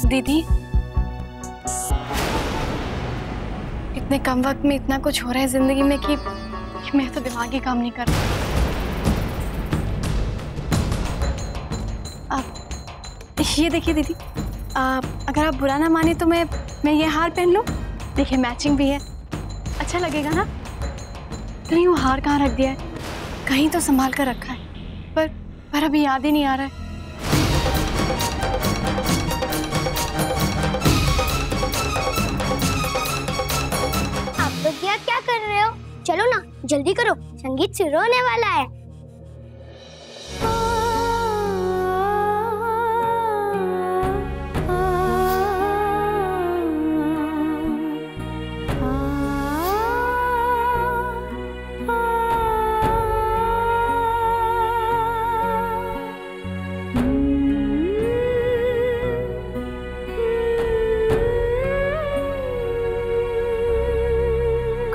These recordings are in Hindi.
दीदी, इतने कम वक्त में इतना कुछ हो रहा है जिंदगी में कि मैं तो दिमाग ही काम नहीं कर रहा। ये देखिए दीदी, अगर आप बुरा ना माने तो मैं ये हार पहन लूं। देखिए मैचिंग भी है, अच्छा लगेगा ना? कहीं वो हार कहाँ रख दिया है? कहीं तो संभाल कर रखा है, पर अभी याद ही नहीं आ रहा है। आप लोग यहाँ क्या कर रहे हो? चलो ना, जल्दी करो, संगीत शुरू होने वाला है।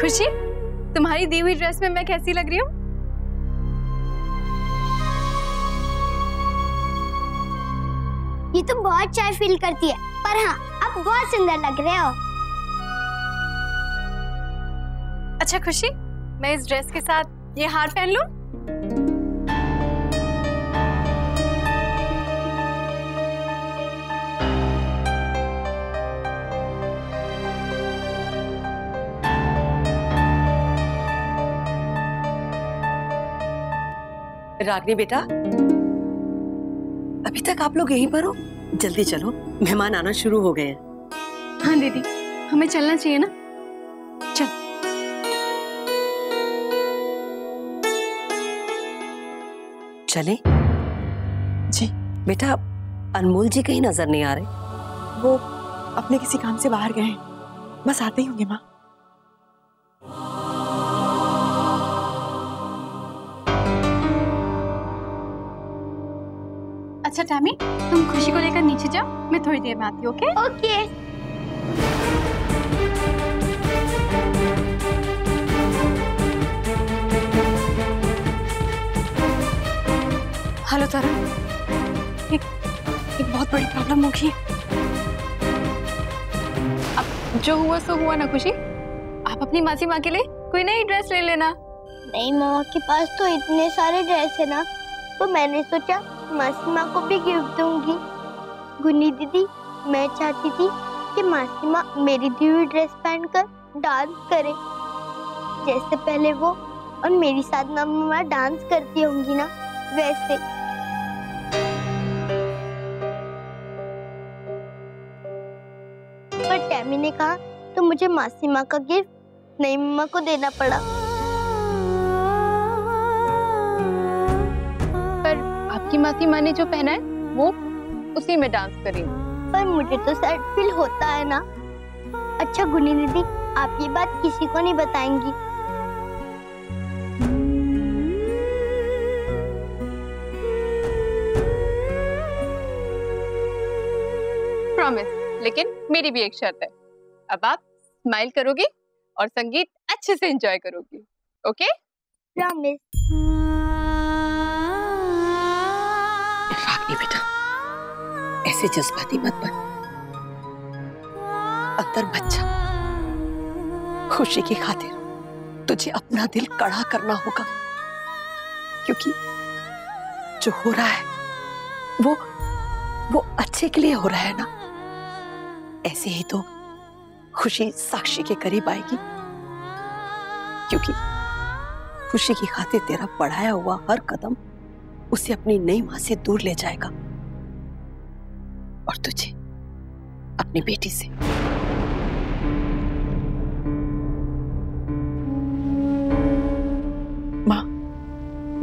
खुशी, तुम्हारी दी हुई ड्रेस में मैं कैसी लग रही हूँ? ये तो बहुत शाय फील करती है, पर हाँ, आप बहुत सुंदर लग रहे हो। अच्छा खुशी, मैं इस ड्रेस के साथ ये हार पहन लूं? रागनी बेटा, अभी तक आप लोग यहीं पर हो? जल्दी चलो, मेहमान आना शुरू हो गए हैं। हाँ दीदी, हमें चलना चाहिए ना। चल। चलें? जी बेटा, अनमोल जी कहीं नजर नहीं आ रहे। वो अपने किसी काम से बाहर गए हैं, बस आते ही होंगे माँ। अच्छा टैमी, तुम खुशी को लेकर नीचे जाओ, मैं थोड़ी देर में आती हूँ। ओके? ओके। हेलो तारा, एक बहुत बड़ी प्रॉब्लम होगी। अब जो हुआ सो हुआ ना खुशी, आप अपनी मासी माँ के लिए कोई नई ड्रेस ले लेना। नहीं, मामा के पास तो इतने सारे ड्रेस है ना, तो मैंने सोचा मासी माँ को भी गिफ्ट दूंगी। गुन्नी दीदी, मैं चाहती थी कि मासी माँ मेरी दी हुई ड्रेस पहनकर डांस करे, जैसे पहले वो और मेरी साधना मामा डांस करती होंगी ना, वैसे। पर टैमी ने कहा तो मुझे मासी माँ का गिफ्ट नई मम्मा को देना पड़ा। पर आपकी मासी माँ ने जो पहना है वो उसी में डांस करेंगे। पर मुझे तो सैड फील होता है ना। अच्छा गुनी दीदी, आप ये बात किसी को नहीं बताएंगी? प्रॉमिस, लेकिन मेरी भी एक शर्त है। अब आप स्माइल करोगी और संगीत अच्छे से एंजॉय करोगी। ओके? प्रॉमिस। रागनी बेटा, ऐसे जज्बाती मत बन। अंदर बच्चा, खुशी की खातिर तुझे अपना दिल कड़ा करना होगा, क्योंकि जो हो रहा है वो अच्छे के लिए हो रहा है ना। ऐसे ही तो खुशी साक्षी के करीब आएगी, क्योंकि खुशी की खातिर तेरा बढ़ाया हुआ हर कदम उसे अपनी नई मां से दूर ले जाएगा और तुझे अपनी बेटी से। माँ,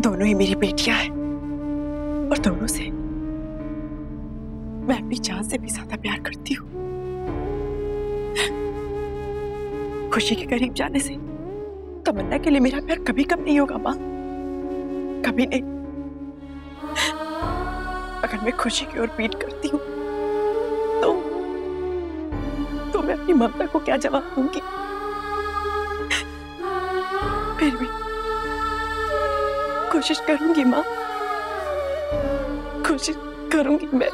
दोनों ही मेरी बेटियां हैं और दोनों से मैं अपनी जान से भी ज्यादा प्यार करती हूँ। खुशी के करीब जाने से तमन्ना के लिए मेरा प्यार कभी कम नहीं होगा माँ, कभी नहीं। अगर मैं खुशी की ओर पीठ करती हूँ तो मैं अपनी ममता को क्या जवाब दूंगी? फिर भी कोशिश करूंगी माँ, कोशिश करूंगी मैं।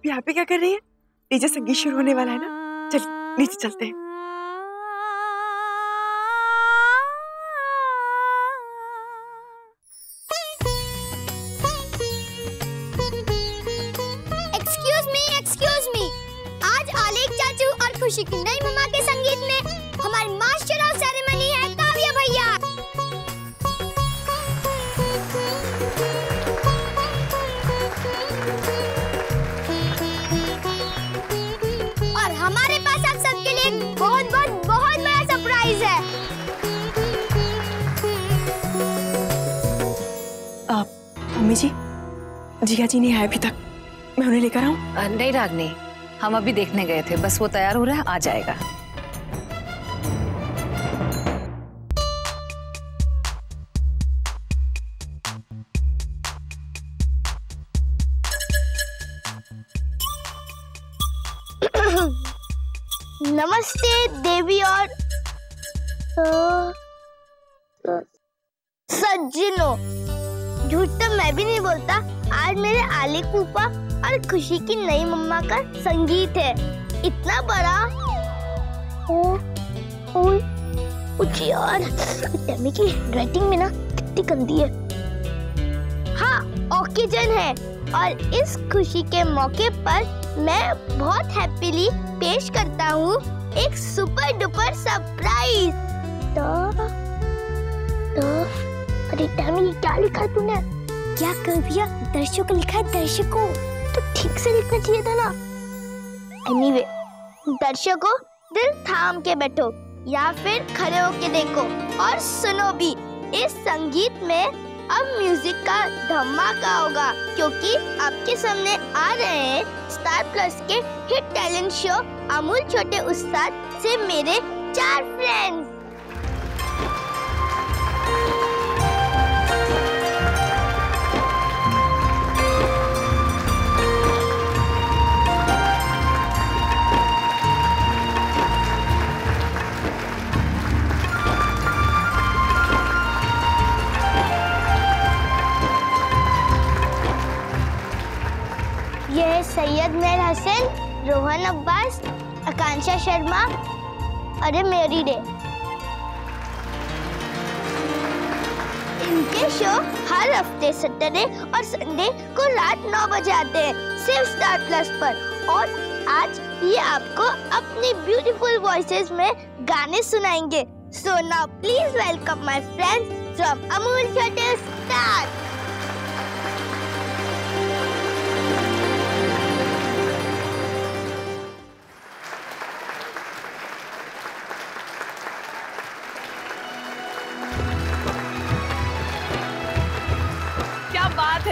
आप यहाँ पे क्या कर रही हैं? नीचे संगीत शुरू होने वाला है ना, चलिए नीचे चलते हैं। एक्सक्यूज मी, आज आलेख चाचू और खुशी की नई मम्मा के संगीत में हमारी मास्टर ऑफ सेरेमनी है काव्या भैया। और हमारे पास आप सबके लिए बहुत बड़ा सरप्राइज है। मम्मी जी, जिया जी नहीं आए अभी तक, मैं उन्हें लेकर आऊं? नहीं रागनी, हम अभी देखने गए थे, बस वो तैयार हो रहा है, आ जाएगा। नमस्ते देवी और सज्जनों। झूठ तो मैं भी नहीं बोलता, आज मेरे आले फूफा और खुशी की नई मम्मा का संगीत है। इतना बड़ा कुछ यार, टमी की राइटिंग में ना कितनी गंदी है। हाँ, ओकेजन है और इस खुशी के मौके पर मैं बहुत हैप्पीली पेश करता हूँ एक सुपर डुपर सरप्राइज। अरे टमी, क्या लिखा तूने? क्या कर दिया? दर्शकों को लिखा है, दर्शकों तो ठीक से लिखना चाहिए था ना। एनीवे, दर्शकों दिल थाम के बैठो या फिर खड़े होके देखो और सुनो भी। इस संगीत में अब म्यूजिक का धमाका होगा, क्योंकि आपके सामने आ रहे हैं स्टार प्लस के हिट टैलेंट शो अमूल छोटे उस्ताद से मेरे 4 फ्रेंड्स। ये सैयद मेर हसन, रोहन अब्बास, आकांक्षा शर्मा, अरे मेरी डे। इनके शो हर हफ्ते सैटरडे और संडे को रात 9 बजे आते हैं, सिर्फ स्टार प्लस पर। और आज ये आपको अपनी ब्यूटीफुल वॉइसेस में गाने सुनाएंगे। So now please welcome my friends from Amul छोटे उस्ताद।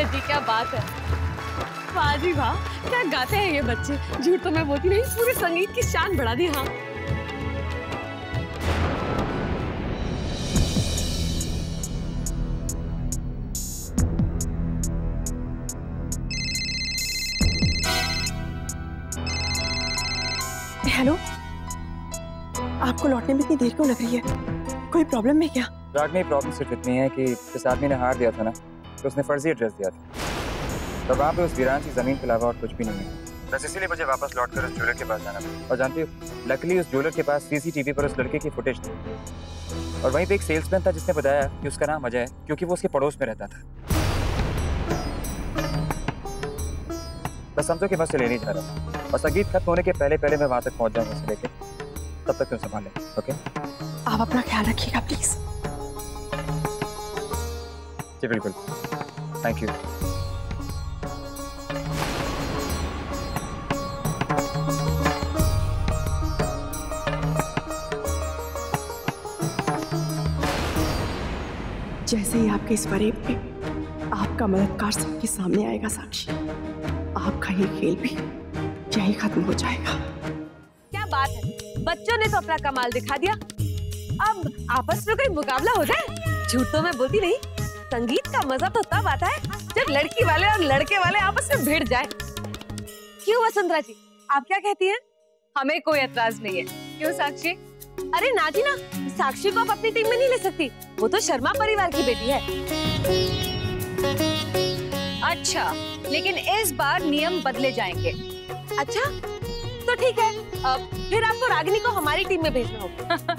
जी क्या बात है, वाह जी वाह, क्या गाते हैं ये बच्चे। झूठ तो मैं बोलती नहीं, पूरे संगीत की शान बढ़ा दी। हाँ, हेलो, आपको लौटने में इतनी देर क्यों लग रही है? कोई प्रॉब्लम है क्या? रागनी, प्रॉब्लम सिर्फ इतनी है कि जिस आदमी ने हार दिया था ना, तो उसने फर्जी एड्रेस दिया था। तो वहाँ पे उस वीरान सी जमीन के अलावा और कुछ भी नहीं है। बस इसीलिए मुझे वापस लौटकर उस ज्वेलर के पास जाना पड़ा। और जानती हो, लकीली उस ज्वेलर के पास सीसीटीवी पर उस लड़के की फुटेज थी। और वहीं पे एक सेल्समैन था जिसने बताया कि उसका नाम अजय है, क्योंकि वो उसके पड़ोस में रहता था। बस समझो कि मैं उससे लेने जा रहा हूँ, और संगीत खत्म होने के पहले मैं वहाँ तक पहुँच जाऊँगा उसे लेके। तब तक तुम संभाल लें, ओके? आप अपना ख्याल रखिएगा प्लीज। जी बिल्कुल, थैंक यू। जैसे ही आपके इस फरेब पे आपका मददगार सबके सामने आएगा साक्षी, आपका ये खेल भी यही खत्म हो जाएगा। क्या बात है, बच्चों ने तो अपना कमाल दिखा दिया। अब आपस में कोई मुकाबला हो जाए। झूठ तो मैं बोलती नहीं, संगीत का मजा तो तब आता है जब लड़की वाले और लड़के वाले आपस में भिड़ जाए। क्यों वसुंधरा जी, आप क्या कहती हैं? हमें कोई एतराज नहीं है। क्यों साक्षी? अरे ना जी ना, साक्षी को आप अपनी टीम में नहीं ले सकती, वो तो शर्मा परिवार की बेटी है। अच्छा, लेकिन इस बार नियम बदले जाएंगे। अच्छा तो ठीक है, फिर आपको रागिनी को हमारी टीम में भेजना होगा।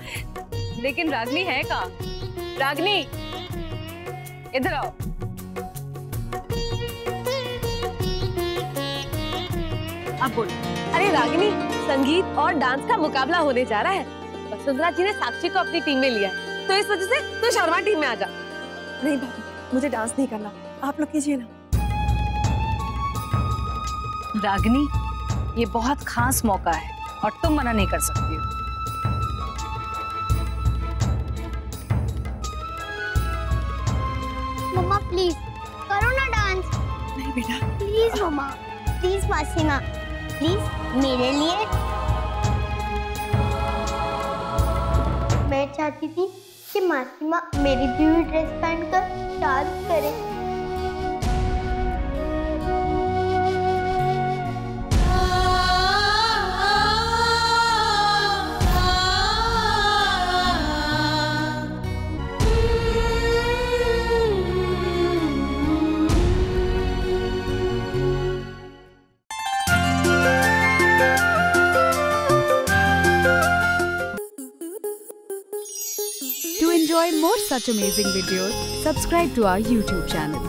लेकिन रागनी है कहाँ? रागनी इधर आओ। अब बोल। अरे रागिनी, संगीत और डांस का मुकाबला होने जा रहा है। वसुंधरा जी ने साक्षी को अपनी टीम में लिया है, तो इस वजह से तू शर्मा टीम में आ जा। नहीं भाभी, मुझे डांस नहीं करना, आप लोग कीजिए ना। रागनी, ये बहुत खास मौका है और तुम मना नहीं कर सकती हो। मम्मा प्लीज करो ना डांस। नहीं बेटा। प्लीज मम्मा, प्लीज मासीमा, प्लीज मेरे लिए। मैं चाहती थी कि मासीमा मेरी दी हुई ड्रेस पहनकर डांस करे। To enjoy more such amazing videos, subscribe to our YouTube channel.